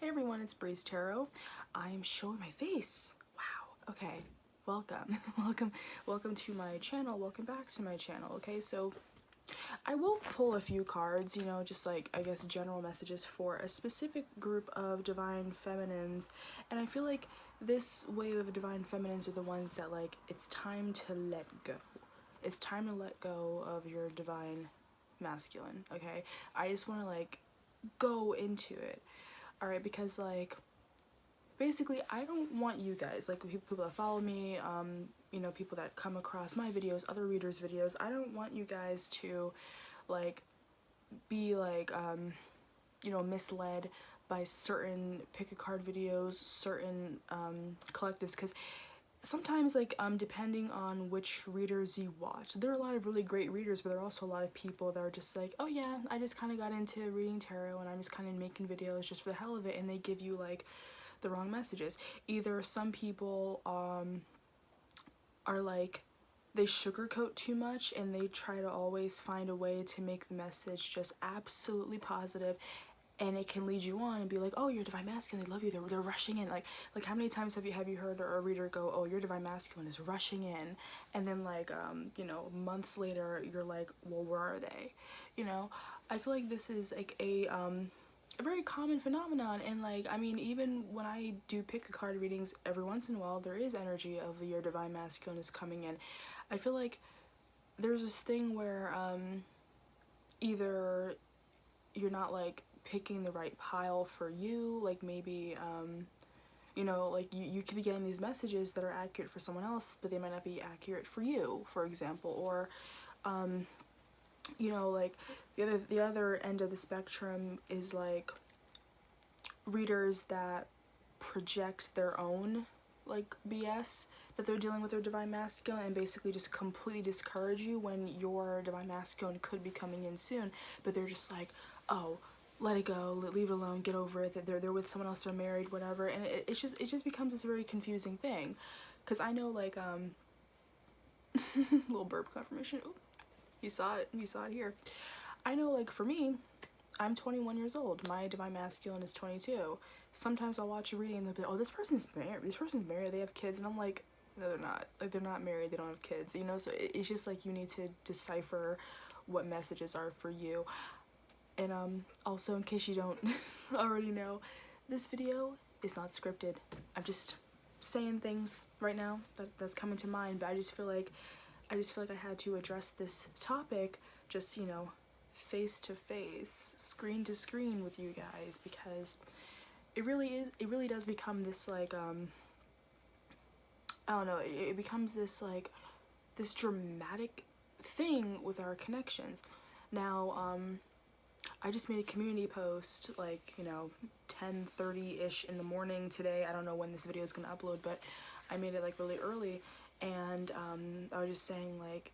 Hey everyone, it's Bries Tarot. I'm showing my face. Wow. Okay. Welcome. welcome to my channel. Welcome back to my channel. Okay, so I will pull a few cards, you know, just like, I guess, general messages for a specific group of divine feminines. And I feel like this wave of divine feminines are the ones that, like, it's time to let go. It's time to let go of your divine masculine, okay? I just want to, like, go into it. Alright, because, like, basically, I don't want you guys, like, people that follow me, you know, people that come across my videos, other readers' videos, I don't want you guys to, like, be, like, you know, misled by certain pick-a-card videos, certain, collectives, because sometimes, like, depending on which readers you watch, there are a lot of really great readers, but there are also a lot of people that are just like, oh yeah, I just kind of got into reading tarot and I'm just kind of making videos just for the hell of it, and they give you, like, the wrong messages. Either some people, are like, they sugarcoat too much and they try to always find a way to make the message just absolutely positive, and it can lead you on and be like, oh, you're divine masculine, they love you, they're rushing in, like how many times have you heard a reader go, oh, your divine masculine is rushing in, and then, like, you know, months later you're like, well, where are they? You know, I feel like this is like a very common phenomenon. And, like, I mean, even when I do pick a card readings, every once in a while there is energy of your divine masculine is coming in. I feel like there's this thing where either you're not, like, picking the right pile for you, like, maybe you know, like, you could be getting these messages that are accurate for someone else, but they might not be accurate for you, for example. Or you know, like, the other end of the spectrum is, like, readers that project their own, like, BS that they're dealing with their divine masculine, and basically just completely discourage you when your divine masculine could be coming in soon, but they're just like, oh, let it go, leave it alone, get over it, that they're with someone else, they're married, whatever. And it just becomes this very confusing thing, because I know, like, little burp confirmation. Ooh, you saw it here. I know, like, for me, I'm 21 years old. My divine masculine is 22. Sometimes I'll watch a reading and they'll be like, oh, this person's married, they have kids. And I'm like, no, they're not. Like, they're not married, they don't have kids, you know? So it's just, like, you need to decipher what messages are for you. And also, in case you don't already know, this video is not scripted. I'm just saying things right now that's coming to mind, but I just feel like I had to address this topic, just, you know, face to face, screen to screen with you guys, because it really does become this, like, I don't know, it becomes this, like, this dramatic thing with our connections. Now, I just made a community post, like, you know, 10:30-ish in the morning today. I don't know when this video is gonna upload, but I made it, like, really early, and I was just saying, like,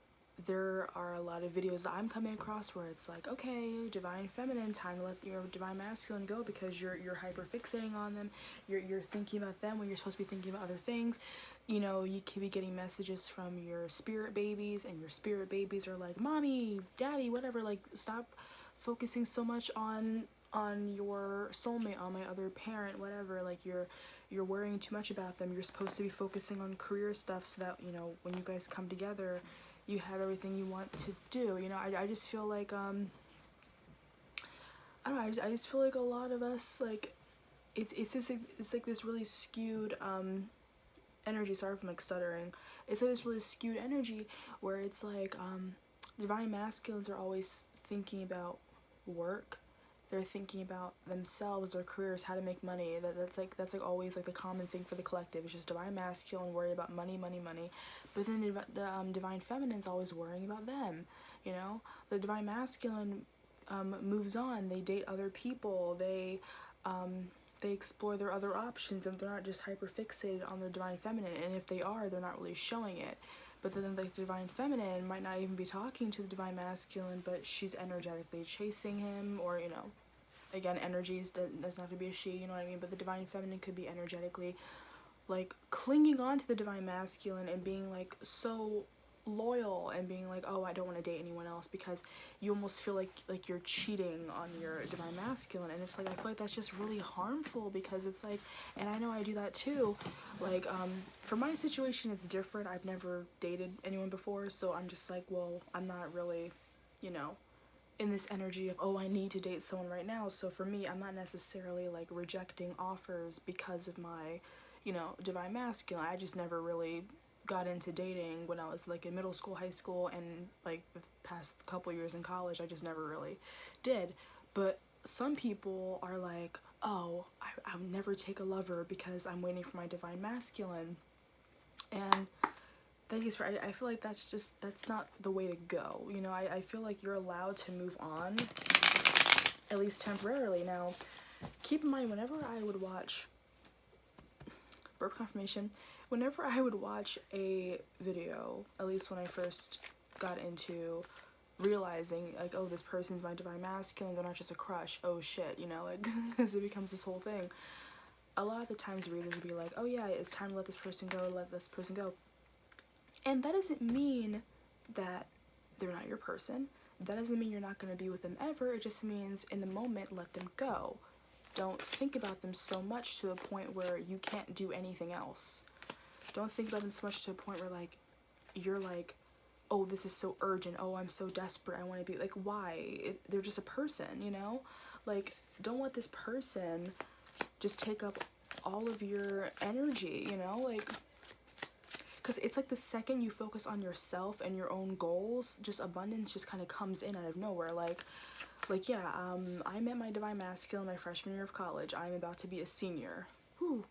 there are a lot of videos that I'm coming across where it's like, okay, divine feminine, time to let your divine masculine go because you're hyper fixating on them. You're thinking about them when you're supposed to be thinking about other things. You know, you could be getting messages from your spirit babies, and your spirit babies are like, mommy, daddy, whatever, like, stop focusing so much on your soulmate, on my other parent, whatever. Like, you're worrying too much about them. You're supposed to be focusing on career stuff so that, you know, when you guys come together, you have everything you want to do. You know, I just feel like, I don't know, I just feel like a lot of us, like, it's just, it's like this really skewed, energy, sorry if I'm, like, stuttering. It's like this really skewed energy where it's like, divine masculines are always thinking about work. They're thinking about themselves, their careers, how to make money. That's like always, like, the common thing for the collective. It's just divine masculine worry about money. But then the divine feminine's always worrying about them. You know, the divine masculine moves on. They date other people. They explore their other options, and they're not just hyper fixated on their divine feminine. And if they are, they're not really showing it. But then, like, the divine feminine might not even be talking to the divine masculine, but she's energetically chasing him, or, you know, again, energies, doesn't have to be a she, you know what I mean? But the divine feminine could be energetically, like, clinging on to the divine masculine and being, like, so loyal and being like, oh, I don't want to date anyone else, because you almost feel like you're cheating on your divine masculine. And it's like, I feel like that's just really harmful, because it's like, and I know I do that too, like, for my situation it's different. I've never dated anyone before, so I'm just like, well, I'm not really, you know, in this energy of, oh, I need to date someone right now. So for me, I'm not necessarily like rejecting offers because of my, you know, divine masculine. I just never really got into dating when I was like in middle school, high school, and like the past couple years in college. I just never really did. But some people are like, oh, I'll never take a lover because I'm waiting for my divine masculine. And thank you for, I feel like that's not the way to go. You know, I feel like you're allowed to move on, at least temporarily. Now, keep in mind, whenever I would watch, burp confirmation, whenever I would watch a video, at least when I first got into realizing, like, oh, this person's my divine masculine, they're not just a crush, oh shit, you know, like, because it becomes this whole thing. A lot of the times readers would be like, oh yeah, it's time to let this person go, let this person go. And that doesn't mean that they're not your person. That doesn't mean you're not going to be with them ever. It just means in the moment, let them go. Don't think about them so much to a point where you can't do anything else. Don't think about them so much to a point where, like, you're like, oh, this is so urgent. Oh, I'm so desperate. I want to be, like, why? They're just a person, you know? Like, don't let this person just take up all of your energy, you know? Like, because it's like the second you focus on yourself and your own goals, just abundance just kind of comes in out of nowhere. Like yeah, I met my divine masculine my freshman year of college. I'm about to be a senior. Whew.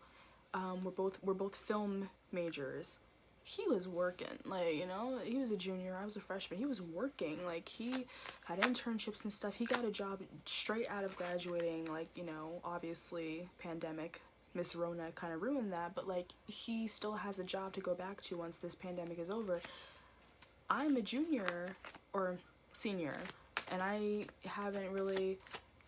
We're both film majors. He was working, like, you know, he was a junior, I was a freshman. He was working, like, he had internships and stuff. He got a job straight out of graduating, like, you know, obviously pandemic, Miss Rona kind of ruined that, but like, he still has a job to go back to once this pandemic is over. I'm a junior or senior, and I haven't really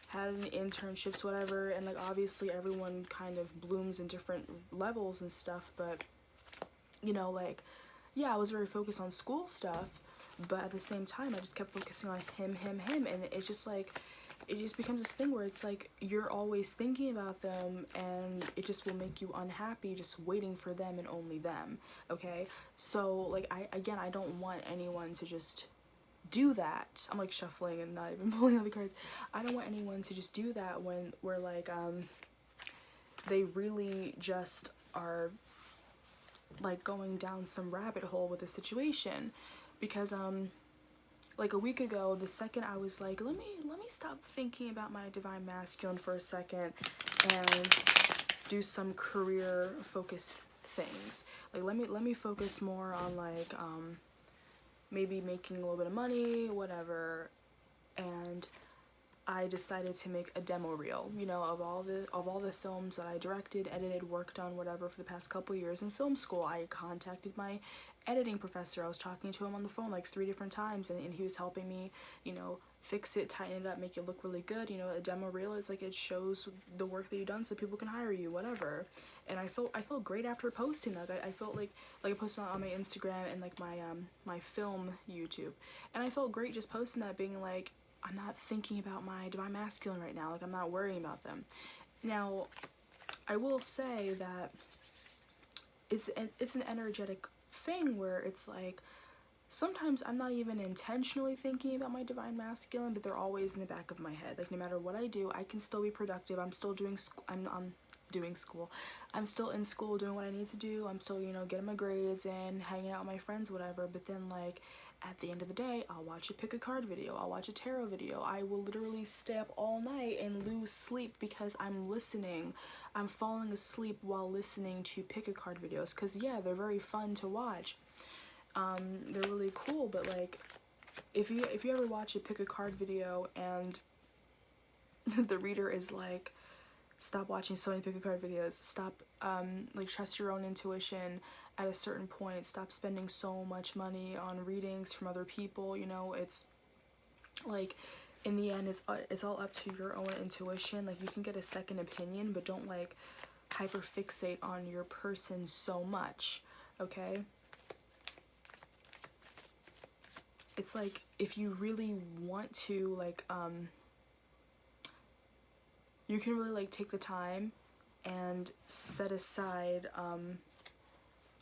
had any internships, whatever, and like, obviously everyone kind of blooms in different levels and stuff, but you know, like, yeah, I was very focused on school stuff, but at the same time I just kept focusing on him, and it just like, it just becomes this thing where it's like you're always thinking about them, and it just will make you unhappy just waiting for them and only them. Okay, so like, I don't want anyone to just do that. I'm like shuffling and not even pulling out the cards. I don't want anyone to just do that when we're like, they really just are like going down some rabbit hole with the situation. Because like a week ago, the second I was like, let me stop thinking about my divine masculine for a second and do some career focused things. Like, let me focus more on like maybe making a little bit of money, whatever. And I decided to make a demo reel, you know, of all the films that I directed, edited, worked on, whatever, for the past couple years in film school. I contacted my editing professor. I was talking to him on the phone like 3 different times, and he was helping me, you know, fix it, tighten it up, make it look really good. You know, a demo reel is like, it shows the work that you've done so people can hire you, whatever. And I felt great after posting that. I felt like I posted on my Instagram and like my film YouTube, and I felt great just posting that, being like, I'm not thinking about my divine masculine right now. Like, I'm not worrying about them. Now, I will say that it's an energetic thing where it's like, sometimes I'm not even intentionally thinking about my divine masculine, but they're always in the back of my head. Like, no matter what I do, I can still be productive. I'm still doing doing school. I'm still in school doing what I need to do. I'm still, you know, getting my grades in, hanging out with my friends, whatever. But then, like, at the end of the day, I'll watch a pick a card video. I'll watch a tarot video. I will literally stay up all night and lose sleep because I'm listening. I'm falling asleep while listening to pick a card videos. Because, yeah, they're very fun to watch. They're really cool. But, like, if you ever watch a pick a card video and the reader is like, stop watching so many pick a card videos, stop, like, trust your own intuition at a certain point, stop spending so much money on readings from other people, you know, it's like, in the end, it's all up to your own intuition. Like, you can get a second opinion, but don't, like, hyper fixate on your person so much, okay? it's like, if you really want to, like, you can really, like, take the time and set aside,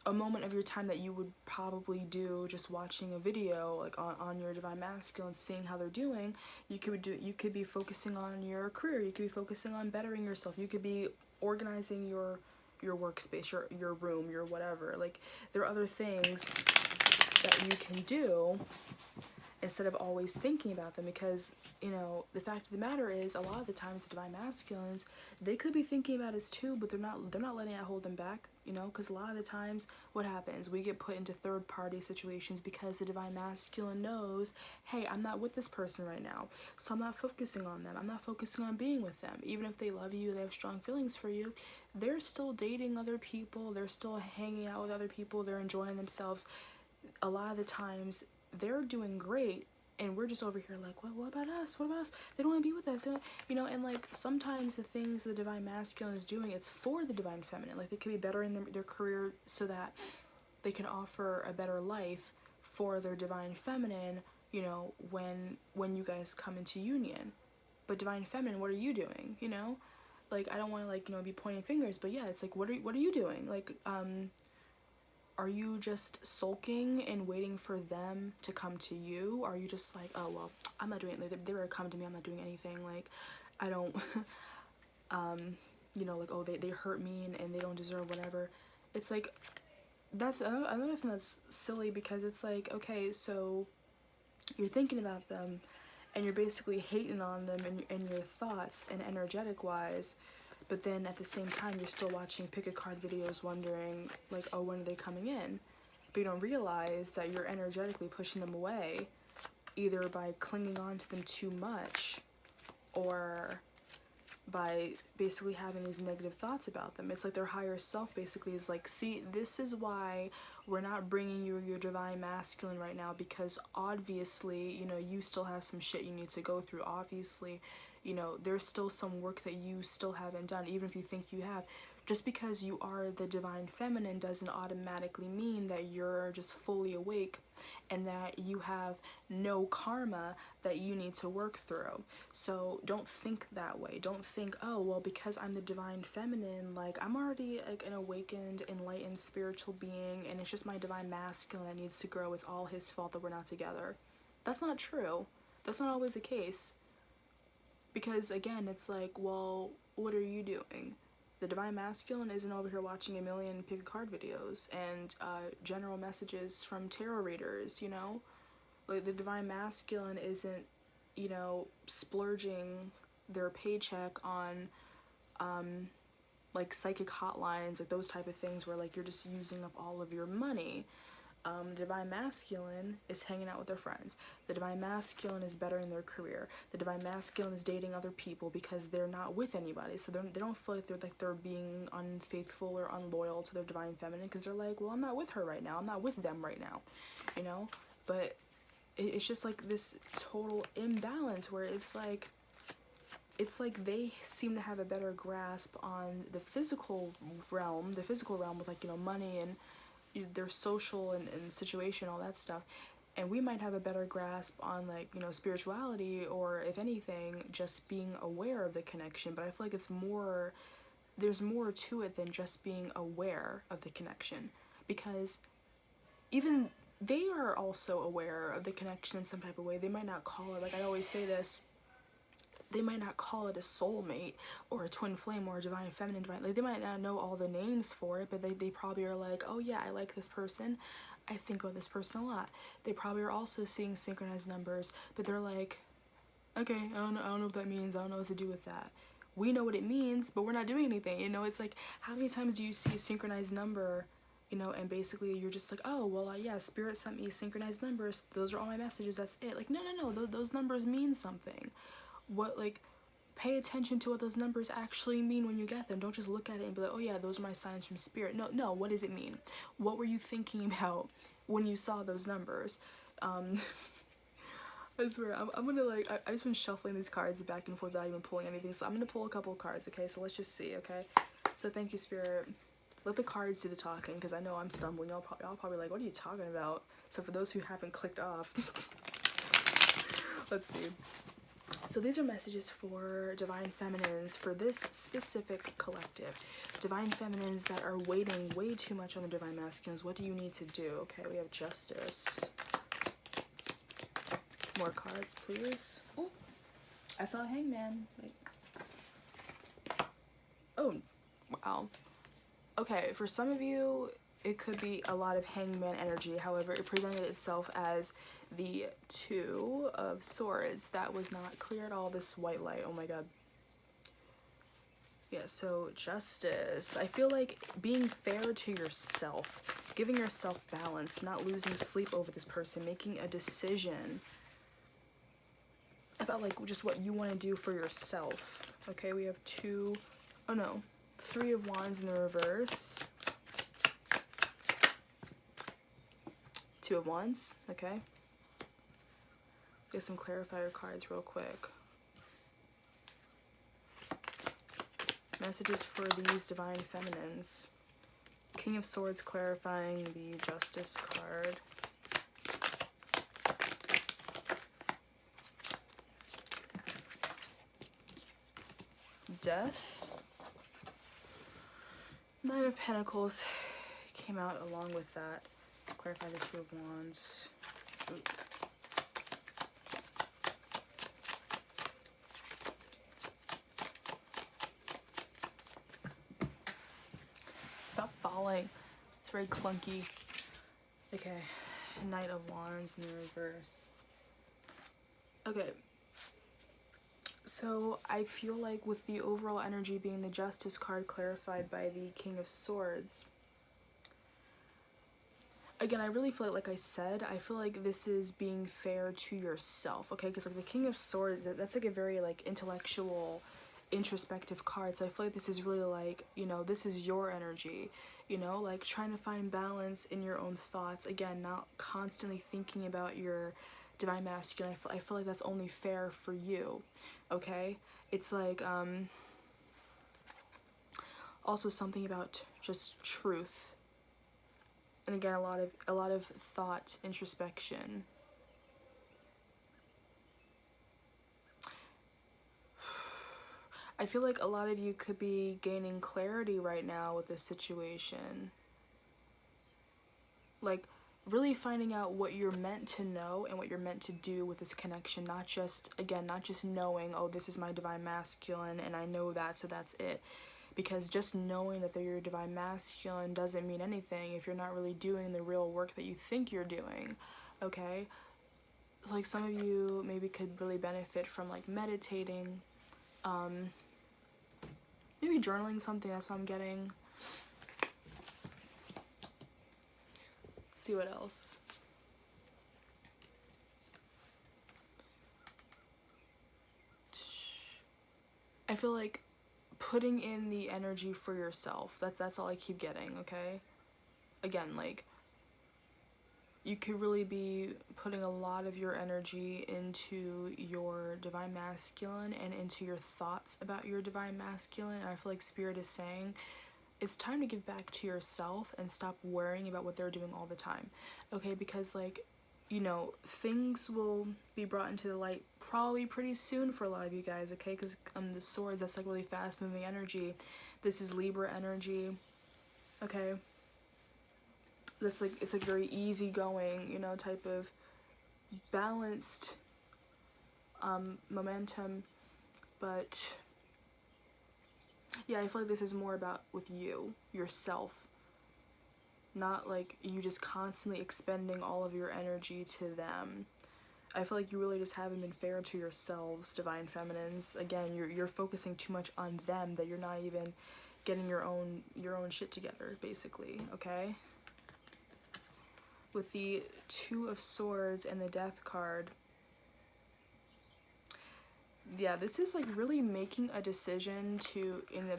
a moment of your time that you would probably do just watching a video, like, on your divine masculine, seeing how they're doing. You could be focusing on your career, you could be focusing on bettering yourself, you could be organizing your workspace, your room, your whatever. Like, there are other things that you can do instead of always thinking about them, because, you know, the fact of the matter is, a lot of the times the divine masculines, they could be thinking about us too, but they're not letting it hold them back, you know, because a lot of the times what happens, we get put into third party situations because the divine masculine knows, hey, I'm not with this person right now, so I'm not focusing on them, I'm not focusing on being with them. Even if they love you, they have strong feelings for you, they're still dating other people, they're still hanging out with other people, they're enjoying themselves. A lot of the times they're doing great, and we're just over here like, what about us? What about us? They don't want to be with us, you know. And like, sometimes the things the divine masculine is doing, it's for the divine feminine. Like, they could be bettering their career so that they can offer a better life for their divine feminine, you know, when you guys come into union. But divine feminine, what are you doing, you know? Like, I don't want to, like, you know, be pointing fingers, but yeah, it's like, what are you doing? Like, are you just sulking and waiting for them to come to you? Are you just like, oh, well, I'm not doing it. Like, they were to come to me, I'm not doing anything. Like, I don't, you know, like, oh, they hurt me and they don't deserve whatever. It's like, that's another thing that's silly, because it's like, okay, so you're thinking about them and you're basically hating on them in your thoughts and energetic wise, but then at the same time you're still watching pick a card videos wondering, like, oh, when are they coming in? But you don't realize that you're energetically pushing them away, either by clinging on to them too much or by basically having these negative thoughts about them. It's like their higher self basically is like, see, this is why we're not bringing you your divine masculine right now, because obviously, you know, you still have some shit you need to go through. Obviously, you know, there's still some work that you still haven't done, even if you think you have. Just because you are the divine feminine doesn't automatically mean that you're just fully awake and that you have no karma that you need to work through. So don't think that way. Don't think, oh, well, because I'm the divine feminine, like, I'm already like an awakened, enlightened spiritual being, and it's just my divine masculine that needs to grow. It's all his fault that we're not together. That's not true. That's not always the case. Because again, it's like, well, what are you doing? The divine masculine isn't over here watching a million pick a card videos and general messages from tarot readers, you know? Like, the divine masculine isn't, you know, splurging their paycheck on like psychic hotlines, like those type of things where like you're just using up all of your money. The divine masculine is hanging out with their friends. The divine masculine is bettering their career. The divine masculine is dating other people because they're not with anybody. So they don't feel like they're being unfaithful or unloyal to their divine feminine, because they're like, well, I'm not with her right now. I'm not with them right now, you know? But it's just like this total imbalance where it's like they seem to have a better grasp on the physical realm with, like, you know, money and their social and situation, all that stuff, and we might have a better grasp on, like, you know, spirituality, or if anything, just being aware of the connection. But I feel like there's more to it than just being aware of the connection, because even they are also aware of the connection in some type of way. They might not call it, like I always say this, they might not call it a soulmate or a twin flame or a divine feminine, divine, like, they might not know all the names for it, but they probably are like, oh yeah, I like this person, I think of this person a lot. They probably are also seeing synchronized numbers, but they're like, okay, I don't know what that means, I don't know what to do with that. We know what it means, but we're not doing anything, you know? It's like, how many times do you see a synchronized number, you know, and basically you're just like, oh, well, yeah, spirit sent me synchronized numbers, those are all my messages, that's it. Like, no, those numbers mean something. What, like, pay attention to what those numbers actually mean when you get them. Don't just look at it and be like, oh yeah, those are my signs from spirit. No, what does it mean? What were you thinking about when you saw those numbers? I swear, I'm gonna, like, I've just been shuffling these cards back and forth without even pulling anything, so I'm gonna pull a couple cards, okay? So let's just see, okay? So thank you, Spirit. let the cards do the talking, because I know I'm stumbling. Y'all probably like, what are you talking about? So for those who haven't clicked off, let's see. So these are messages for Divine Feminines for this specific collective. Divine Feminines that are waiting way too much on the Divine Masculines. What do you need to do? Okay, we have Justice. More cards, please. Oh, I saw a Hangman. Wait. Oh, wow. Okay, for some of you, it could be a lot of Hangman energy. However, it presented itself as the Two of Swords. That was not clear at all, this white light. Oh my god. Yeah, so Justice. I feel like being fair to yourself, giving yourself balance, not losing sleep over this person, making a decision about like just what you want to do for yourself. Okay, we have Three of Wands in the reverse. Two of Wands, okay. Get some clarifier cards real quick. Messages for these Divine Feminines. King of Swords clarifying the Justice card. Death. Nine of Pentacles came out along with that. Clarify the Two of Wands. Ooh. Stop falling. It's very clunky. Okay. Knight of Wands in the reverse. Okay. So I feel like with the overall energy being the Justice card clarified by the King of Swords, again, I really feel like I said, I feel like this is being fair to yourself, okay? Because like the King of Swords, that's like a very like intellectual, introspective card. So I feel like this is really like, you know, this is your energy, you know, like trying to find balance in your own thoughts. Again, not constantly thinking about your Divine Masculine. I feel like that's only fair for you, okay? It's like also something about just truth, and again a lot of thought, introspection. I feel like a lot of you could be gaining clarity right now with this situation, like really finding out what you're meant to know and what you're meant to do with this connection. Not just, again, not just knowing, oh, this is my Divine Masculine and I know that, so that's it. Because just knowing that they're your Divine Masculine doesn't mean anything if you're not really doing the real work that you think you're doing, okay? So like some of you maybe could really benefit from like meditating, maybe journaling something. That's what I'm getting. See what else. I feel like putting in the energy for yourself. That's all I keep getting, okay? Again, like you could really be putting a lot of your energy into your Divine Masculine and into your thoughts about your Divine Masculine. And I feel like Spirit is saying it's time to give back to yourself and stop worrying about what they're doing all the time, okay? Because like, you know, things will be brought into the light probably pretty soon for a lot of you guys, okay? Because the Swords, that's like really fast moving energy. This is Libra energy, okay? That's like, it's like very easygoing, you know, type of balanced momentum. But yeah, I feel like this is more about with you, yourself. Not like you just constantly expending all of your energy to them. I feel like you really just haven't been fair to yourselves, Divine Feminines. Again, you're focusing too much on them that you're not even getting your own shit together, basically, okay? With the Two of Swords and the Death card, yeah, this is like really making a decision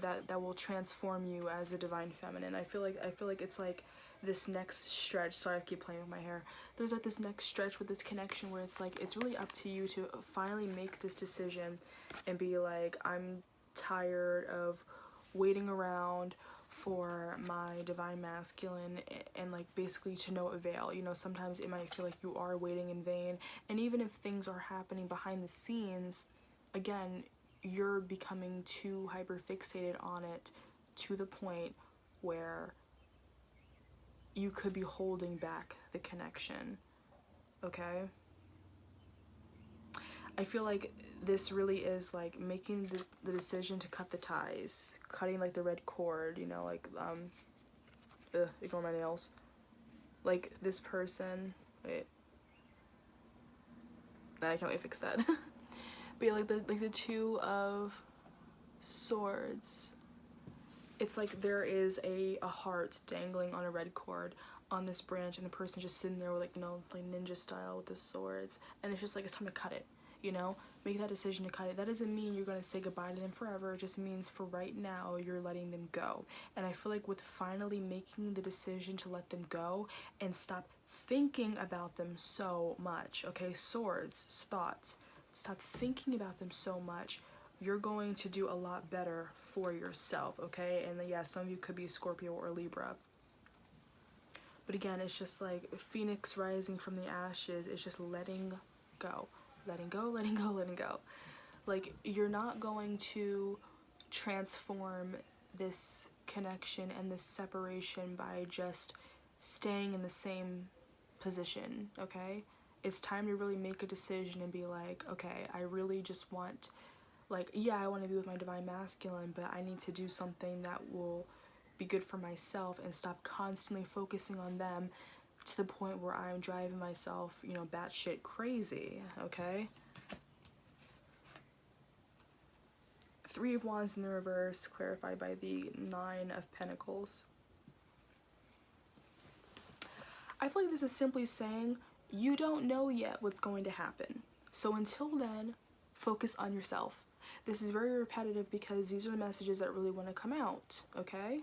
that will transform you as a Divine Feminine. I feel like it's like this next stretch. Sorry, I keep playing with my hair. There's like this next stretch with this connection where it's like it's really up to you to finally make this decision and be like, I'm tired of waiting around for my divine masculine, and like basically to no avail. You know, sometimes it might feel like you are waiting in vain, and even if things are happening behind the scenes, again, you're becoming too hyper fixated on it to the point where you could be holding back the connection. Okay, I feel like this really is like making the decision to cut the ties, cutting like the red cord, you know, like ignore my nails. Like this person, wait, I can't really fix that. But yeah, like the Two of Swords, it's like there is a heart dangling on a red cord on this branch, and the person just sitting there with like, you know, like ninja style with the swords, and it's just like it's time to cut it, you know. Make that decision to cut it. That doesn't mean you're going to say goodbye to them forever. It just means for right now you're letting them go. And I feel like with finally making the decision to let them go and stop thinking about them so much, okay, swords, thoughts, stop thinking about them so much, you're going to do a lot better for yourself, okay? And yeah, some of you could be Scorpio or Libra. But again, it's just like Phoenix rising from the ashes. It's just letting go. Letting go, letting go, letting go. Like, you're not going to transform this connection and this separation by just staying in the same position, okay? It's time to really make a decision and be like, okay, I really just want, like, yeah, I want to be with my divine masculine, but I need to do something that will be good for myself and stop constantly focusing on them to the point where I'm driving myself, you know, batshit crazy, okay? Three of Wands in the reverse, clarified by the Nine of Pentacles. I feel like this is simply saying you don't know yet what's going to happen. So until then, focus on yourself. This is very repetitive because these are the messages that really want to come out, okay?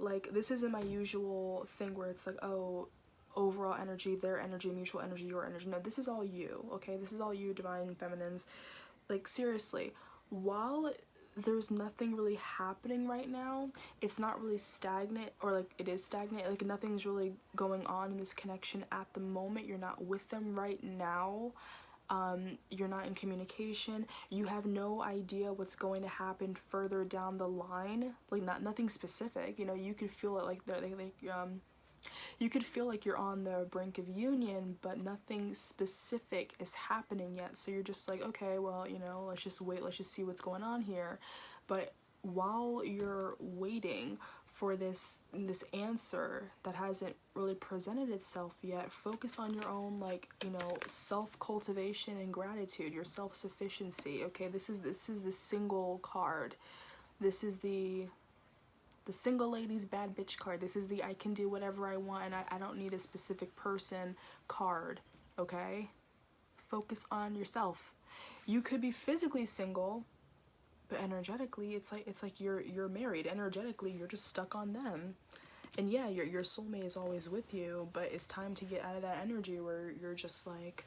Like, this isn't my usual thing where it's like, oh, overall energy, their energy, mutual energy, your energy. No, this is all you, okay? This is all you, divine feminines. Like, seriously, while there's nothing really happening right now, it's not really stagnant, or like it is stagnant, like nothing's really going on in this connection at the moment. You're not with them right now. You're not in communication. You have no idea what's going to happen further down the line. Like, nothing specific. You know, you could feel it like you could feel like you're on the brink of union, but nothing specific is happening yet. So you're just like, okay, well, you know, let's just wait. Let's just see what's going on here. But while you're waiting for this answer that hasn't really presented itself yet, focus on your own, like, you know, self-cultivation and gratitude, your self-sufficiency, okay? This is the single card. This is the single ladies bad bitch card. This is the I can do whatever I want and I don't need a specific person card, okay? Focus on yourself. You could be physically single, but energetically it's like you're married. Energetically you're just stuck on them. And yeah, your soulmate is always with you, but it's time to get out of that energy where you're just like,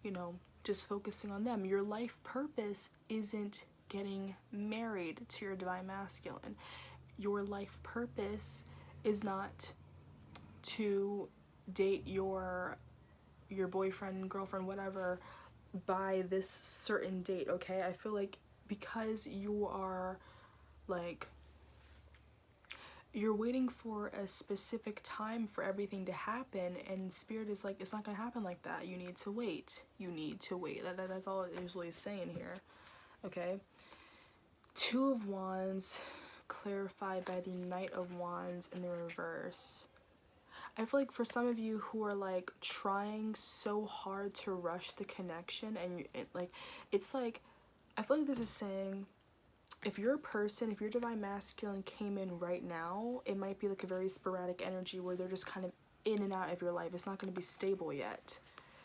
you know, just focusing on them. Your life purpose isn't getting married to your divine masculine. Your life purpose is not to date your boyfriend, girlfriend, whatever, by this certain date, okay? I feel like because you are, like, you're waiting for a specific time for everything to happen, and Spirit is like, it's not gonna happen like that. You need to wait. You need to wait. That's all it usually is saying here, okay? Two of Wands, clarified by the Knight of Wands in the reverse. I feel like for some of you who are like trying so hard to rush the connection, and it's like, I feel like this is saying, if you're a person, if your divine masculine came in right now, it might be like a very sporadic energy where they're just kind of in and out of your life. It's not going to be stable yet.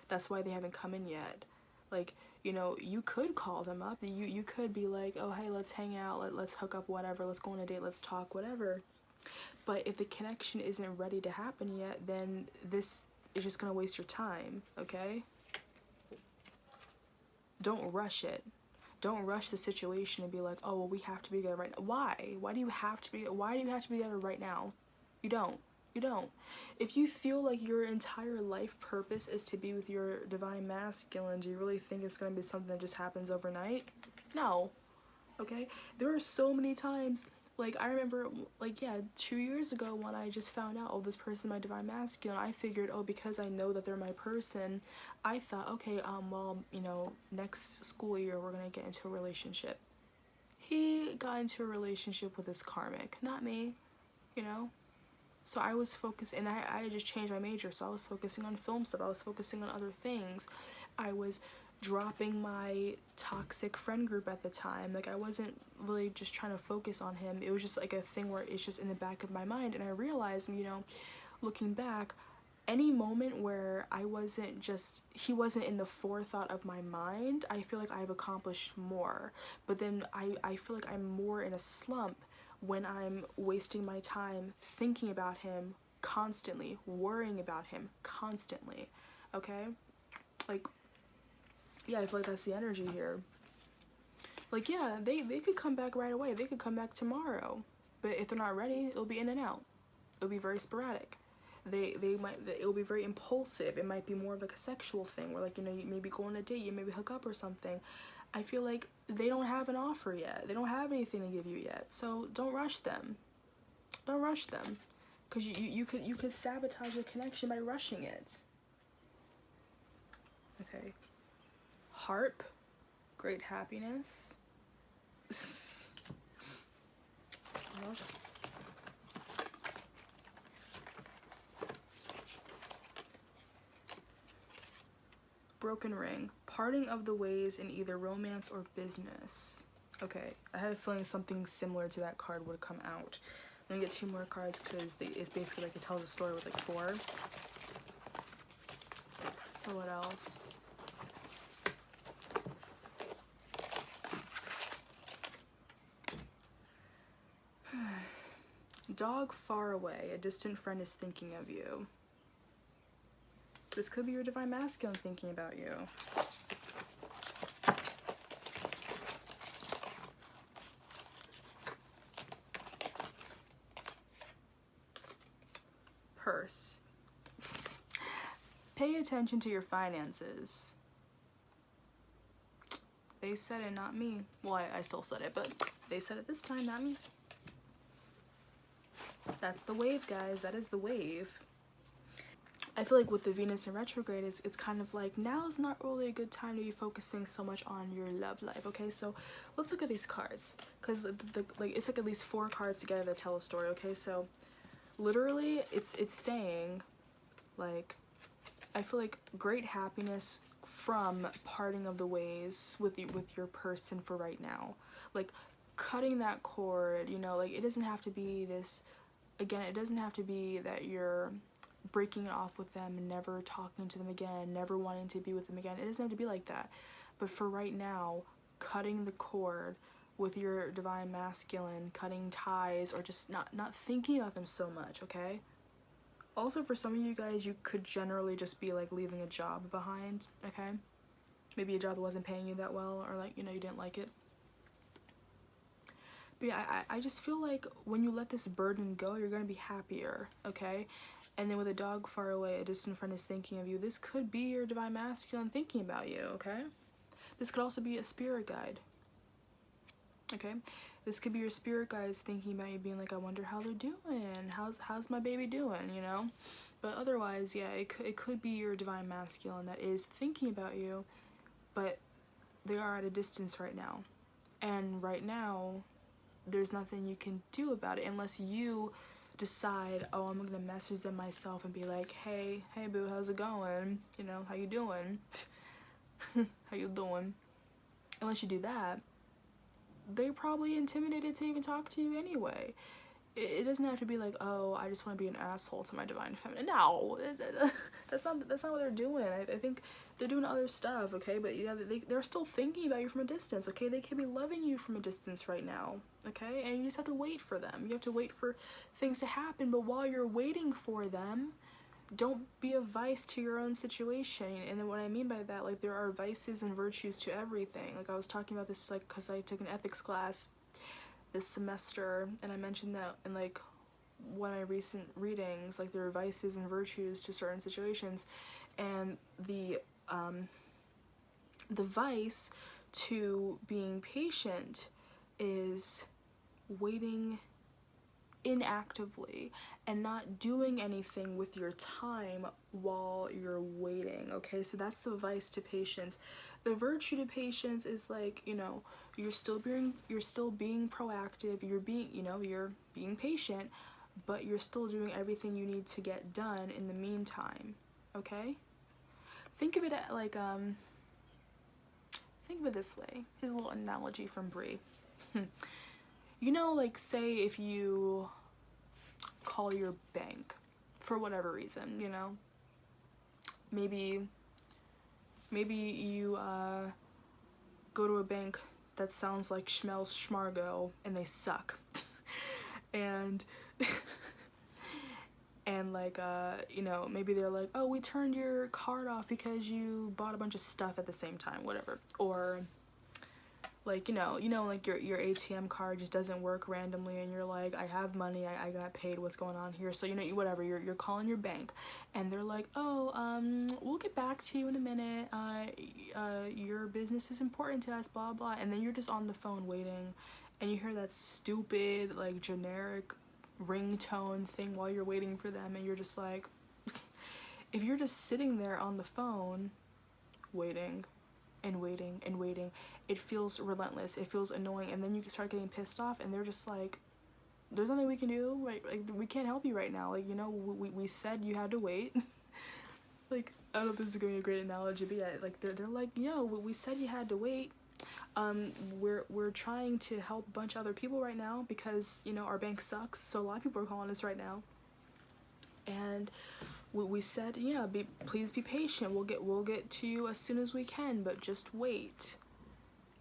That's why they haven't come in yet. Like, you know, you could call them up. You could be like, oh, hey, let's hang out. Let's hook up, whatever. Let's go on a date. Let's talk, whatever. But if the connection isn't ready to happen yet, then this is just going to waste your time, okay? Don't rush it. don't rush the situation and be like, oh, well, we have to be together right now. Why do you have to be together right now? You don't. If you feel like your entire life purpose is to be with your divine masculine, do you really think it's going to be something that just happens overnight? No. Okay? There are so many times, like, I remember, like, yeah, 2 years ago when I just found out, oh, this person is my divine masculine, I figured, oh, because I know that they're my person, I thought, okay, well, you know, next school year we're gonna get into a relationship. He got into a relationship with his karmic, not me, you know? So I was focused, and I just changed my major, so I was focusing on film stuff, I was focusing on other things. I was dropping my toxic friend group at the time. Like, I wasn't really just trying to focus on him. It was just like a thing where it's just in the back of my mind, and I realized, you know, looking back, any moment where he wasn't in the forethought of my mind, I feel like I've accomplished more. But then I feel like I'm more in a slump when I'm wasting my time thinking about him constantly, worrying about him constantly, okay? Like, yeah, I feel like that's the energy here. Like, yeah, they could come back right away. They could come back tomorrow. But if they're not ready, it'll be in and out. It'll be very sporadic. It'll be very impulsive. It might be more of like a sexual thing where, like, you know, you maybe go on a date, you maybe hook up or something. I feel like they don't have an offer yet. They don't have anything to give you yet. So don't rush them. Don't rush them. Because you could sabotage the connection by rushing it. Okay. Harp. Great happiness. What else? Broken ring. Parting of the ways in either romance or business. Okay, I had a feeling something similar to that card would come out. Let me get 2 more cards because it's basically like it tells a story with like 4. So what else? Dog far away. A distant friend is thinking of you. This could be your divine masculine thinking about you. Purse. Pay attention to your finances. They said it, not me. Well, I still said it, but they said it this time, not me. That's the wave, guys. That is the wave. I feel like with the Venus in retrograde, it's kind of like now is not really a good time to be focusing so much on your love life. Okay, so let's look at these cards because like it's like at least 4 cards together that tell a story. Okay, so literally it's saying like I feel like great happiness from parting of the ways with your person for right now, like cutting that cord. You know, like it doesn't have to be this. Again, it doesn't have to be that you're breaking it off with them and never talking to them again, never wanting to be with them again. It doesn't have to be like that. But for right now, cutting the cord with your divine masculine, cutting ties, or just not thinking about them so much, okay? Also, for some of you guys, you could generally just be like leaving a job behind, okay? Maybe a job that wasn't paying you that well, or like, you know, you didn't like it. But yeah, I just feel like when you let this burden go, you're gonna be happier, okay? And then with a dog far away, a distant friend is thinking of you. This could be your divine masculine thinking about you, okay? This could also be a spirit guide, okay? This could be your spirit guides thinking about you, being like, I wonder how they're doing. How's my baby doing, you know? But otherwise, yeah, it could be your divine masculine that is thinking about you, but they are at a distance right now. And right now, there's nothing you can do about it unless you decide, oh, I'm gonna message them myself and be like, hey boo, how's it going, you know, how you doing? How you doing? Unless you do that, they're probably intimidated to even talk to you anyway. It doesn't have to be like, oh, I just want to be an asshole to my divine feminine. No, that's not what they're doing. I think they're doing other stuff, okay? But yeah, they're still thinking about you from a distance, okay? They can be loving you from a distance right now, okay? And you just have to wait for them. You have to wait for things to happen. But while you're waiting for them, don't be a vice to your own situation. And then what I mean by that, like, there are vices and virtues to everything. Like, I was talking about this, like, because I took an ethics class this semester, and I mentioned that in, like, one of my recent readings, like, there are vices and virtues to certain situations, and the vice to being patient is waiting inactively and not doing anything with your time while you're waiting. Okay, so that's the vice to patience. The virtue to patience is, like, you know, you're still being proactive, you're being patient, but you're still doing everything you need to get done in the meantime. Okay, think of it like think of it this way. Here's a little analogy from Brie. You know, like, say if you call your bank for whatever reason, you know, maybe you go to a bank that sounds like Schmelz Schmargo and they suck. and like, you know, maybe they're like, oh, we turned your card off because you bought a bunch of stuff at the same time, whatever. Or, like, you know, like, your ATM card just doesn't work randomly, and you're like, I have money, I got paid, what's going on here? So, you know, whatever, you're calling your bank, and they're like, oh, we'll get back to you in a minute, your business is important to us, blah, blah, and then you're just on the phone waiting, and you hear that stupid, like, generic ringtone thing while you're waiting for them, and you're just like, if you're just sitting there on the phone, waiting, and waiting and waiting, it feels relentless, it feels annoying, and then you start getting pissed off, and they're just like, there's nothing we can do, right? Like, we can't help you right now, like, you know, we said you had to wait. Like, I don't know if this is gonna be a great analogy, but yeah, like, they're like, yo, we said you had to wait, we're trying to help a bunch of other people right now because, you know, our bank sucks, so a lot of people are calling us right now, and we said, yeah, please be patient. We'll get to you as soon as we can, but just wait.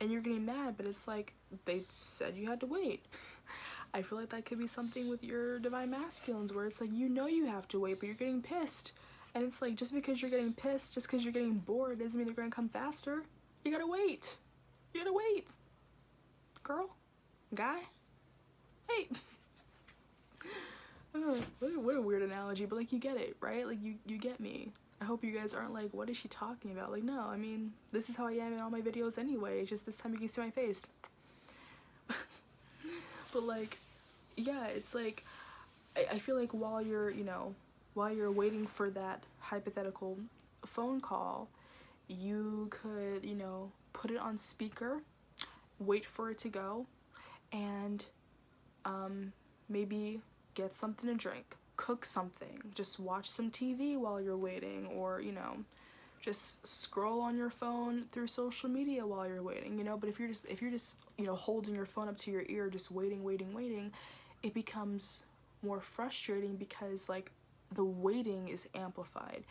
And you're getting mad, but it's like, they said you had to wait. I feel like that could be something with your divine masculines, where it's like, you know you have to wait, but you're getting pissed. And it's like, just because you're getting pissed, just because you're getting bored, doesn't mean they're gonna come faster. You gotta wait. You gotta wait. Girl, guy, wait. What a weird analogy, but, like, you get it, right? Like, you get me. I hope you guys aren't like, what is she talking about? Like, no, I mean, this is how I am in all my videos anyway, just this time you can see my face. But, like, yeah, it's like, I feel like while you're waiting for that hypothetical phone call, you could, you know, put it on speaker, wait for it to go, and maybe get something to drink, cook something, just watch some TV while you're waiting, or, you know, just scroll on your phone through social media while you're waiting, you know. But if you're just, you know, holding your phone up to your ear, just waiting, it becomes more frustrating because, like, the waiting is amplified.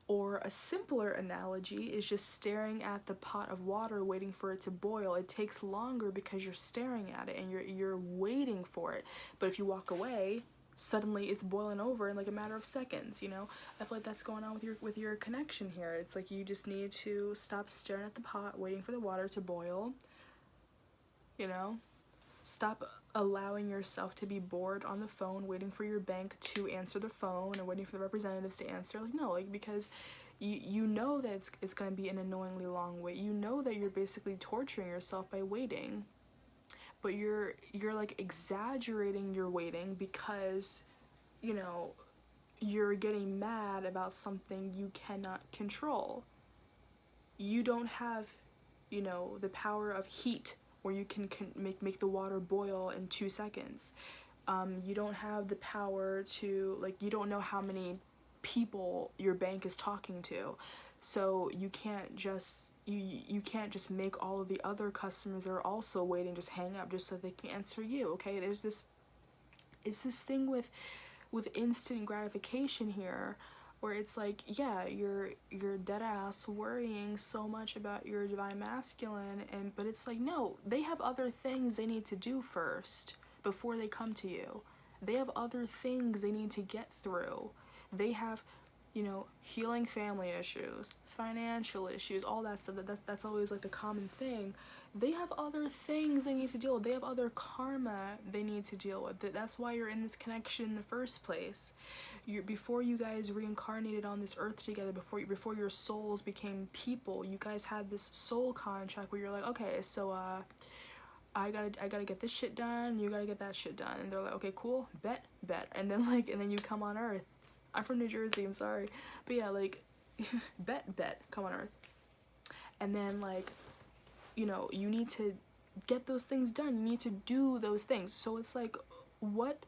Or a simpler analogy is just staring at the pot of water waiting for it to boil. It takes longer because you're staring at it and you're waiting for it. But if you walk away, suddenly it's boiling over in, like, a matter of seconds, you know? I feel like that's going on with your connection here. It's like, you just need to stop staring at the pot, waiting for the water to boil, you know? Stop allowing yourself to be bored on the phone, waiting for your bank to answer the phone or waiting for the representatives to answer. Like, no, like, because you know that it's going to be an annoyingly long wait. You know that you're basically torturing yourself by waiting. But you're like exaggerating your waiting because, you know, you're getting mad about something you cannot control. You don't have, you know, the power of heat where you can make the water boil in 2 seconds. You don't have the power to, like, you don't know how many people your bank is talking to, so you can't just you can't just make all of the other customers that are also waiting just hang up just so they can answer you. Okay, it's this thing with instant gratification here, where it's like, yeah, you're dead ass worrying so much about your divine masculine, but it's like, no, they have other things they need to do first before they come to you. They have other things they need to get through. They have, you know, healing family issues, financial issues, all that stuff. That's always like the common thing. They have other things they need to deal with. They have other karma they need to deal with. That's why you're in this connection in the first place. Before you guys reincarnated on this earth together, before your souls became people, you guys had this soul contract where you're like, okay, so I gotta get this shit done, you gotta get that shit done. And they're like, okay, cool, bet. And then you come on earth. I'm from New Jersey, I'm sorry. But yeah, like, bet, come on earth. And then, like, you know, you need to get those things done. You need to do those things. So it's like, what?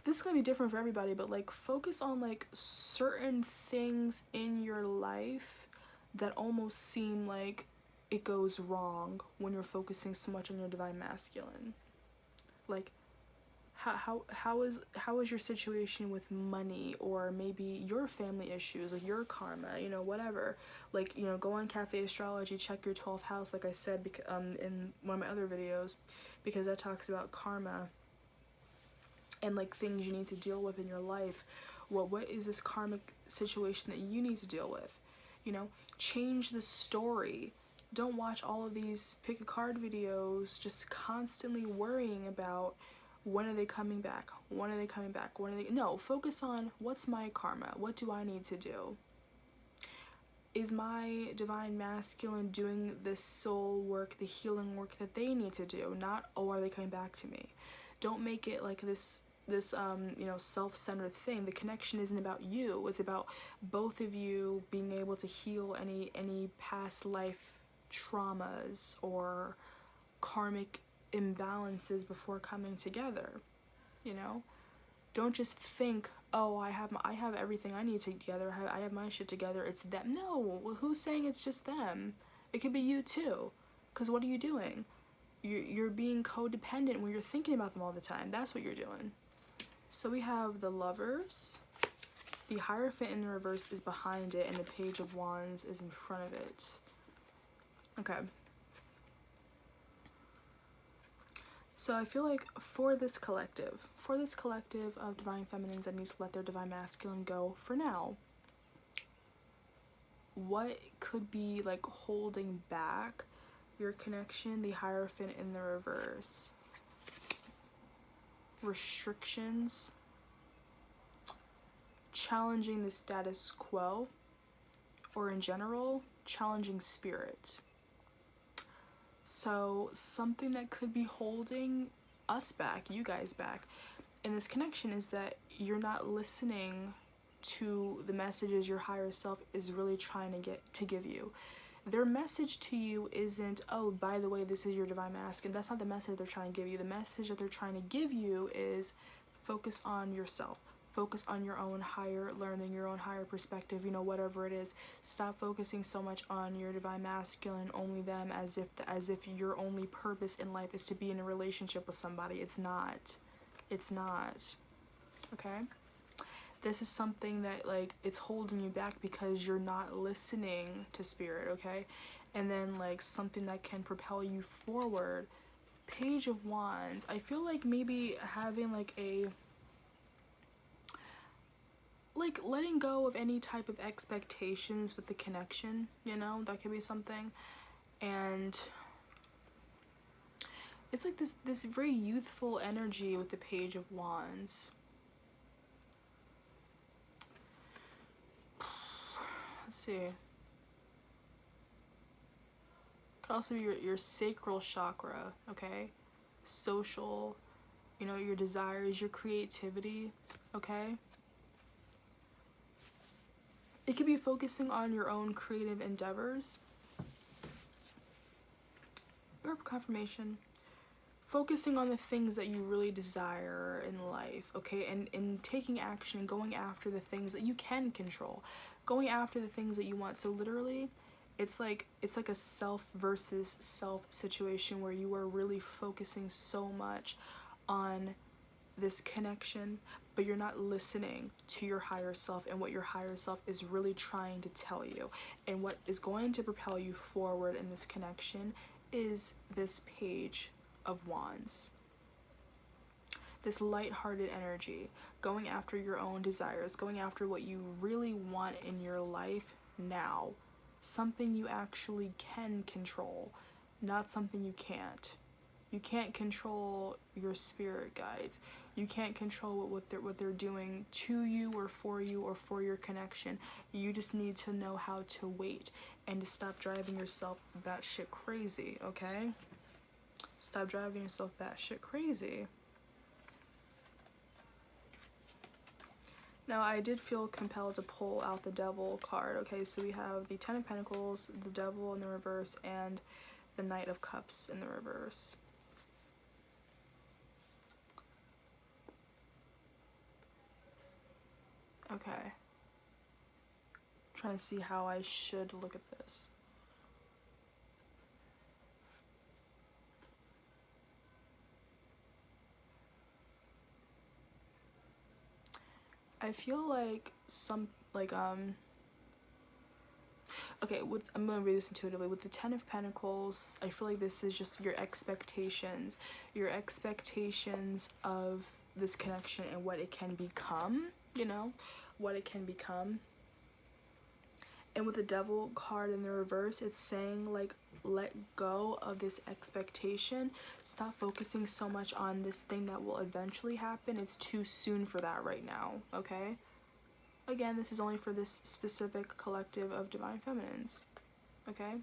This is gonna be different for everybody, but like, focus on like certain things in your life that almost seem like it goes wrong when you're focusing so much on your divine masculine. Like, how is your situation with money, or maybe your family issues, like your karma, you know, whatever. Like, you know, go on Cafe Astrology, check your 12th house, like I said in one of my other videos, because that talks about karma and like things you need to deal with in your life. What is this karmic situation that you need to deal with? You know, change the story. Don't watch all of these pick a card videos just constantly worrying about when are they coming back? When are they coming back? When are they? No, focus on what's my karma? What do I need to do? Is my divine masculine doing the soul work, the healing work that they need to do? Not, oh, are they coming back to me? Don't make it like this you know, self-centered thing. The connection isn't about you. It's about both of you being able to heal any past life traumas or karmic imbalances before coming together. You know, don't just think, oh, I have everything I need together, I have my shit together, it's them. No, who's saying it's just them? It could be you too. Because what are you doing? You're being codependent when you're thinking about them all the time. That's what you're doing. So we have the Lovers. The Hierophant in the reverse is behind it, and the Page of Wands is in front of it. Okay. So I feel like for this collective of divine feminines that needs to let their divine masculine go for now, what could be like holding back your connection? The Hierophant in the reverse. Restrictions, challenging the status quo, or in general, challenging spirit. So something that could be holding us back, you guys back, in this connection is that you're not listening to the messages your higher self is really trying to give you. Their message to you isn't, oh, by the way, this is your divine masculine. That's not the message they're trying to give you. The message that they're trying to give you is focus on yourself. Focus on your own higher learning, your own higher perspective, you know, whatever it is. Stop focusing so much on your divine masculine, only them, as if your only purpose in life is to be in a relationship with somebody. It's not. It's not. Okay? This is something that, like, it's holding you back because you're not listening to spirit, okay? And then, like, something that can propel you forward. Page of Wands. I feel like maybe having, like, letting go of any type of expectations with the connection, you know? That could be something. And it's like this very youthful energy with the Page of Wands. Let's see. Could also be your sacral chakra, okay? Social, you know, your desires, your creativity, okay? It could be focusing on your own creative endeavors. Or confirmation. Focusing on the things that you really desire in life, okay? And taking action and going after the things that you can control. Going after the things that you want. So literally, it's like a self versus self situation where you are really focusing so much on this connection, but you're not listening to your higher self and what your higher self is really trying to tell you. And what is going to propel you forward in this connection is this Page of Wands. this lighthearted energy, going after your own desires, going after what you really want in your life now. Something you actually can control, not something you can't. You can't control your spirit guides. You can't control what they're doing to you or for your connection. You just need to know how to wait and to stop driving yourself batshit crazy, okay? Stop driving yourself batshit crazy. Now, I did feel compelled to pull out the Devil card. Okay, so we have the Ten of Pentacles, the Devil in the reverse, and the Knight of Cups in the reverse. Okay. I'm trying to see how I should look at this. I feel like okay, I'm gonna read this intuitively. With the Ten of Pentacles, I feel like this is just your expectations of this connection and what it can become, you know, what it can become. And with the Devil card in the reverse, it's saying, like, let go of this expectation. Stop focusing so much on this thing that will eventually happen. It's too soon for that right now, okay? Again, this is only for this specific collective of Divine Feminines, okay?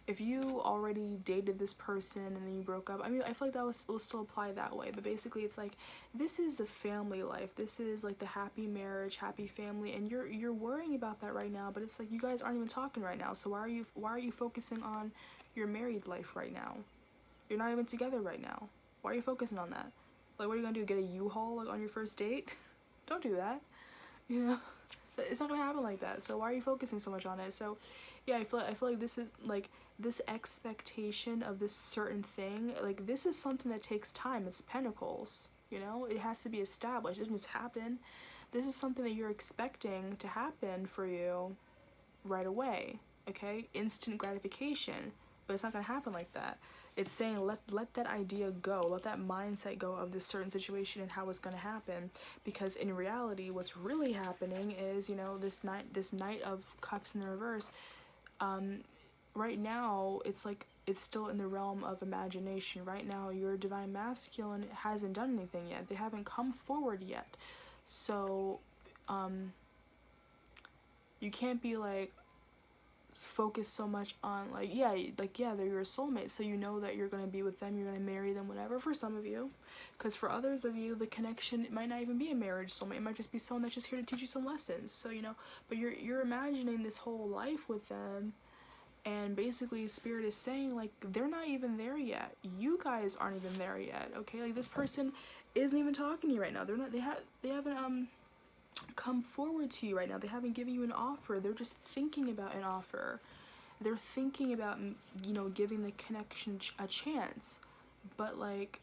If you already dated this person and then you broke up, I mean, I feel like that will still apply that way. But basically, it's like, this is the family life. This is like the happy marriage, happy family, and you're worrying about that right now. But it's like you guys aren't even talking right now. So why are you focusing on your married life right now? You're not even together right now. Why are you focusing on that? Like, what are you gonna do? Get a U-Haul like on your first date? Don't do that. You know, it's not gonna happen like that. So why are you focusing so much on it? So yeah, I feel like this is like this expectation of this certain thing, like this is something that takes time. It's Pentacles, you know, it has to be established. It doesn't just happen. This is something that you're expecting to happen for you right away, okay? Instant gratification, but it's not gonna happen like that. It's saying let that idea go, let that mindset go of this certain situation and how it's gonna happen, because in reality, what's really happening is, you know, this Knight of Cups in the reverse. Right now, it's like it's still in the realm of imagination. Right now, your Divine Masculine hasn't done anything yet. They haven't come forward yet. So, you can't be like focus so much on yeah, they're your soulmate, so you know that you're gonna be with them, you're gonna marry them, whatever, for some of you. Because for others of you, the connection, it might not even be a marriage soulmate. It might just be someone that's just here to teach you some lessons. So, you know, but you're imagining this whole life with them, and basically Spirit is saying, like, they're not even there yet. You guys aren't even there yet, okay? Like, this person isn't even talking to you right now. They haven't come forward to you right now. They haven't given you an offer. They're just thinking about an offer. They're thinking about, you know, giving the connection a chance. But, like,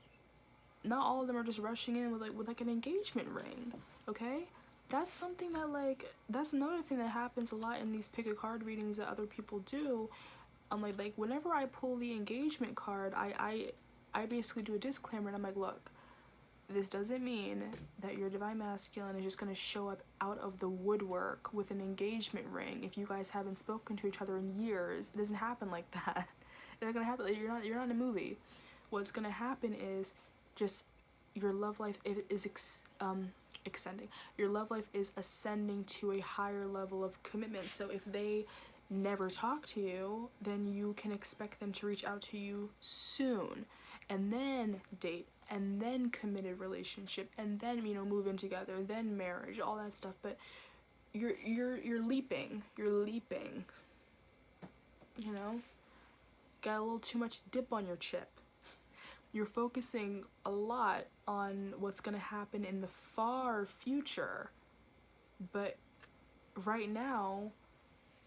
not all of them are just rushing in with an engagement ring, okay? That's something that, like, that's another thing that happens a lot in these pick a card readings that other people do. Like whenever I pull the engagement card, I basically do a disclaimer, and I'm like, look, this doesn't mean that your Divine Masculine is just going to show up out of the woodwork with an engagement ring if you guys haven't spoken to each other in years. It doesn't happen like that. It's not going to happen. You're not in a movie. What's going to happen is just your love life is extending. Your love life is ascending to a higher level of commitment. So if they never talk to you, then you can expect them to reach out to you soon, and then date, and then committed relationship, and then, you know, move in together, then marriage, all that stuff. But you're leaping, you know, got a little too much dip on your chip. You're focusing a lot on what's gonna happen in the far future, but right now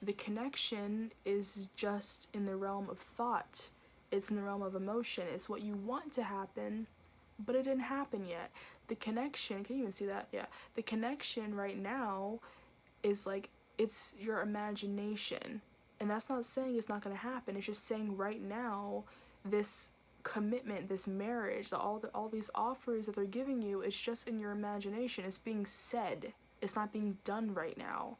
the connection is just in the realm of thought. It's in the realm of emotion. It's what you want to happen, but it didn't happen yet. The connection, can you even see that? Yeah. The connection right now is like, it's your imagination. And that's not saying it's not going to happen. It's just saying right now, this commitment, this marriage, all these offers that they're giving you, is just in your imagination. It's being said. It's not being done right now.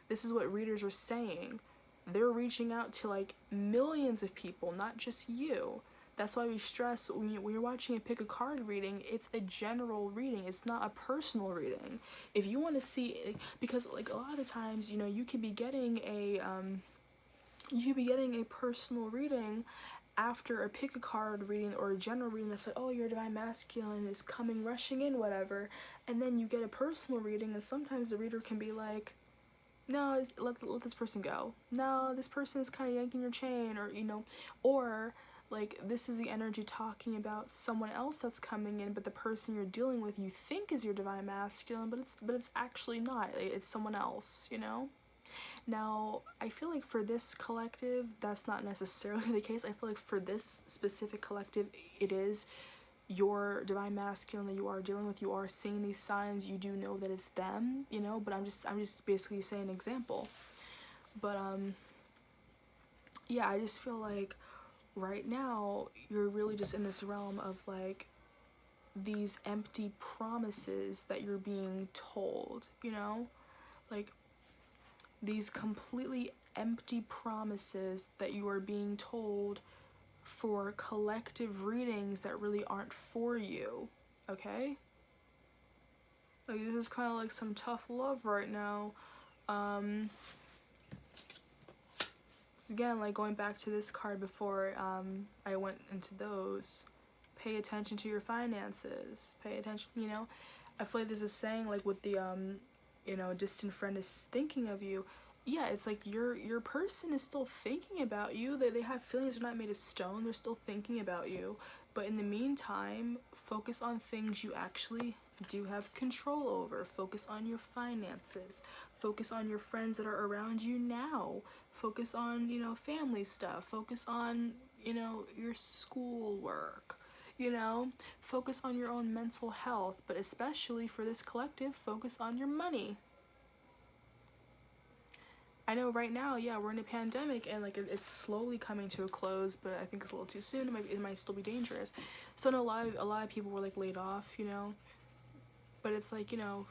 This is what readers are saying. They're reaching out to like millions of people, not just you. That's why we stress when you're watching a pick a card reading, it's a general reading. It's not a personal reading. If you want to see, because like a lot of times, you know, you could be getting a personal reading after a pick a card reading or a general reading that's like, oh, your divine masculine is coming rushing in, whatever, and then you get a personal reading, and sometimes the reader can be like, no, let this person go. No, this person is kind of yanking your chain, or, you know, or like this is the energy talking about someone else that's coming in, but the person you're dealing with you think is your divine masculine, but it's actually not. It's someone else, you know? Now, I feel like for this collective, that's not necessarily the case. I feel like for this specific collective, it is your divine masculine that you are dealing with. You are seeing these signs. You do know that it's them, you know, but I'm just basically saying an example. But, yeah, I just feel like right now, you're really just in this realm of, like, these empty promises that you're being told, you know? Like, these completely empty promises that you are being told for collective readings that really aren't for you, okay? Like, this is kind of like some tough love right now. Again, like going back to this card before I went into those, pay attention to your finances, pay attention, you know? I feel like this is saying, like, with the you know, a distant friend is thinking of you. Yeah, it's like your person is still thinking about you. They have feelings. They're not made of stone. They're still thinking about you. But in the meantime, focus on things you actually do have control over. Focus on your finances. Focus on your friends that are around you now. Focus on, you know, family stuff. Focus on, you know, your schoolwork. You know, focus on your own mental health, but especially for this collective, focus on your money. I know right now, yeah, we're in a pandemic and like it's slowly coming to a close, but I think it's a little too soon. It might still be dangerous. So a lot of people were like laid off, you know, but it's like, you know,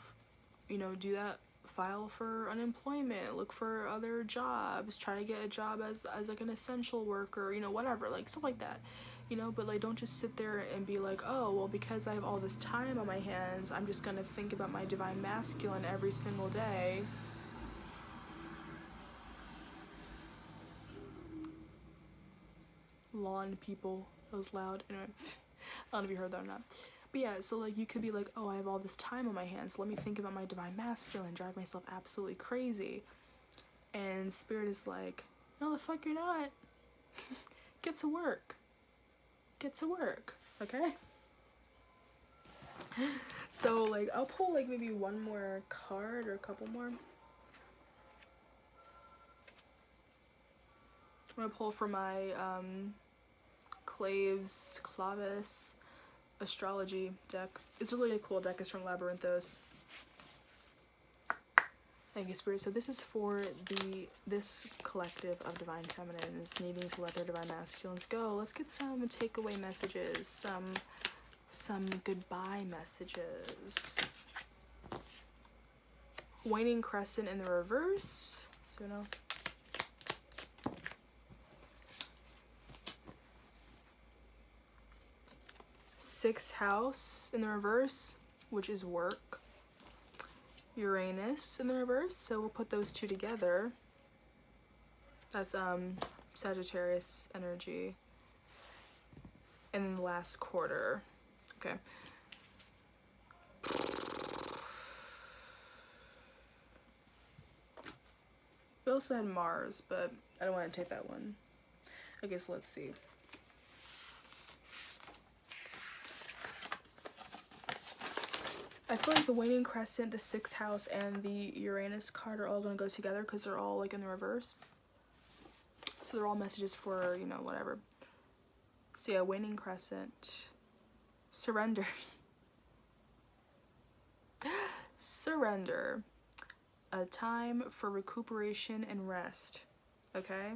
do that. File for unemployment, look for other jobs, try to get a job as like an essential worker, you know, whatever, like stuff like that. You know, but like don't just sit there and be like, oh, well, because I have all this time on my hands, I'm just gonna think about my divine masculine every single day. Lawn people, that was loud. Anyway, I don't know if you heard that or not. But yeah, so like you could be like, oh, I have all this time on my hands, let me think about my divine masculine, drive myself absolutely crazy. And Spirit is like, no, the fuck you're not. Get to work. Get to work, okay? So like I'll pull like maybe one more card or a couple more. I'm gonna pull from my Clavis astrology deck. It's a really cool deck. It's from Labyrinthos. Thank you, Spirit. So this is for this collective of divine feminines needing to let their divine masculines go. Let's get some takeaway messages, some goodbye messages. Waning crescent in the reverse. Let's see what else. Sixth house in the reverse, which is work. Uranus in the reverse, so we'll put those two together. That's Sagittarius energy. And then the last quarter. Okay. We also had Mars, but I don't want to take that one. Okay, so let's see. I feel like the waning crescent, the sixth house, and the Uranus card are all going to go together because they're all like in the reverse. So they're all messages for, you know, whatever. So yeah, waning crescent. Surrender. Surrender. A time for recuperation and rest. Okay?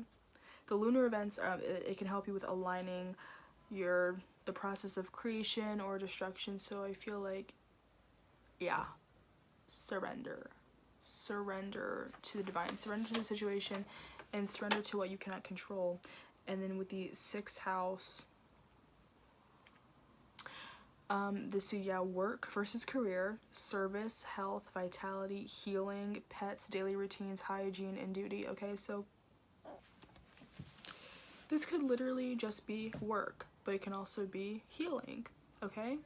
The lunar events, it can help you with aligning you're the process of creation or destruction. So I feel like, yeah, surrender. Surrender to the divine, surrender to the situation, and surrender to what you cannot control. And then with the 6th house, this is, yeah, work versus career, service, health, vitality, healing, pets, daily routines, hygiene, and duty. Okay, so this could literally just be work, but it can also be healing. Okay,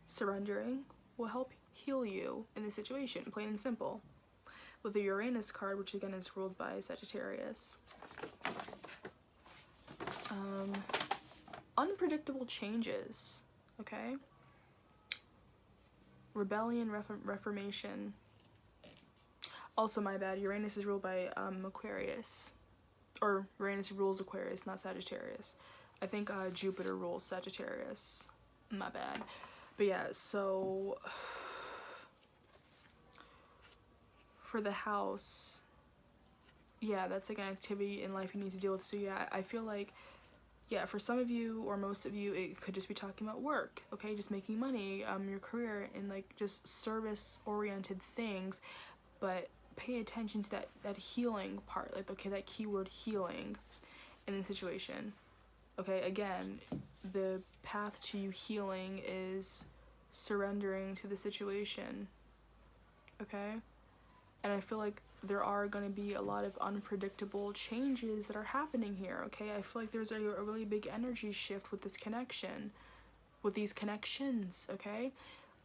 surrendering will help heal you in this situation, plain and simple. With the Uranus card, which again is ruled by Sagittarius, unpredictable changes, okay? Rebellion, reformation. Also, my bad, Uranus is ruled by Aquarius. Or Uranus rules Aquarius, not Sagittarius. I think Jupiter rules Sagittarius. My bad. But yeah, so for the house, yeah, that's like an activity in life you need to deal with. So yeah, I feel like, yeah, for some of you or most of you, it could just be talking about work, okay, just making money, your career, and like just service oriented things. But pay attention to that healing part, like, okay, that keyword healing in the situation. Okay, again, the path to you healing is surrendering to the situation. Okay, and I feel like there are going to be a lot of unpredictable changes that are happening here. Okay, I feel like there's a really big energy shift with this connection, with these connections. Okay,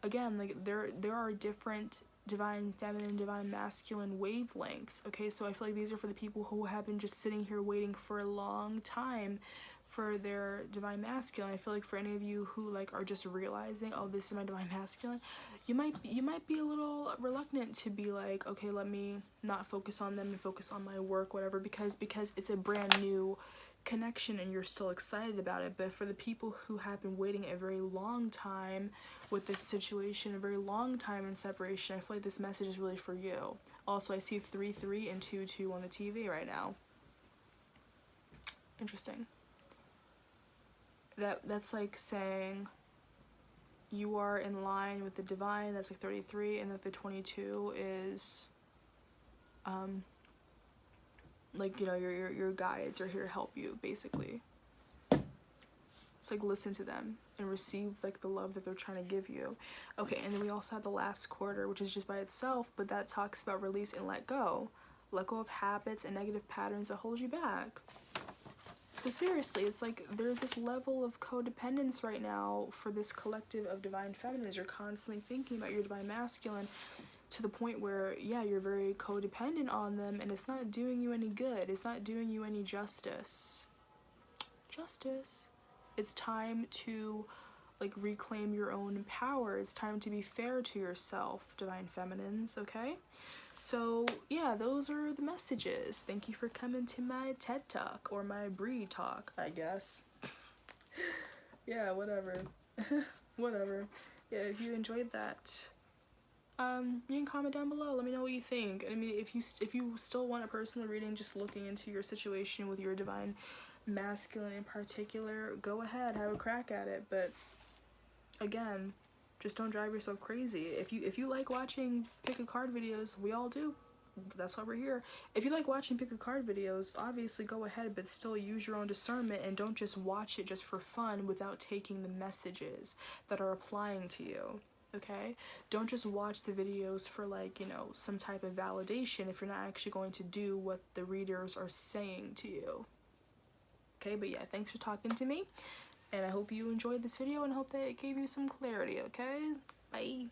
again, like there are different divine feminine, divine masculine wavelengths. Okay, so I feel like these are for the people who have been just sitting here waiting for a long time for their divine masculine. I feel like for any of you who like are just realizing, oh, this is my divine masculine, you might be a little reluctant to be like, okay, let me not focus on them and focus on my work, whatever, because it's a brand new connection and you're still excited about it. But for the people who have been waiting a very long time with this situation, a very long time in separation, I feel like this message is really for you. Also, I see 3-3 and 2-2 on the TV right now. Interesting. That's like saying you are in line with the divine. That's like 33, and that the 22 is like, you know, your guides are here to help you, basically. It's like, listen to them and receive like the love that they're trying to give you. Okay, and then we also have the last quarter, which is just by itself, but that talks about release and let go. Let go of habits and negative patterns that hold you back. So seriously, it's like there's this level of codependence right now for this collective of divine feminines. You're constantly thinking about your divine masculine to the point where, yeah, you're very codependent on them, and it's not doing you any good. It's not doing you any justice. It's time to like reclaim your own power. It's time to be fair to yourself, divine feminines, okay? So yeah, those are the messages. Thank you for coming to my TED Talk, or my Brie Talk, I guess. Yeah, whatever. Whatever. Yeah, if you enjoyed that, you can comment down below. Let me know what you think. I mean, if you still want a personal reading, just looking into your situation with your divine masculine in particular, go ahead, have a crack at it. But again, just don't drive yourself crazy. If you like watching pick a card videos, we all do. That's why we're here. If you like watching pick a card videos, obviously go ahead, but still use your own discernment and don't just watch it just for fun without taking the messages that are applying to you. Okay? Don't just watch the videos for like, you know, some type of validation if you're not actually going to do what the readers are saying to you. Okay, but yeah, thanks for talking to me. And I hope you enjoyed this video and hope that it gave you some clarity, okay? Bye.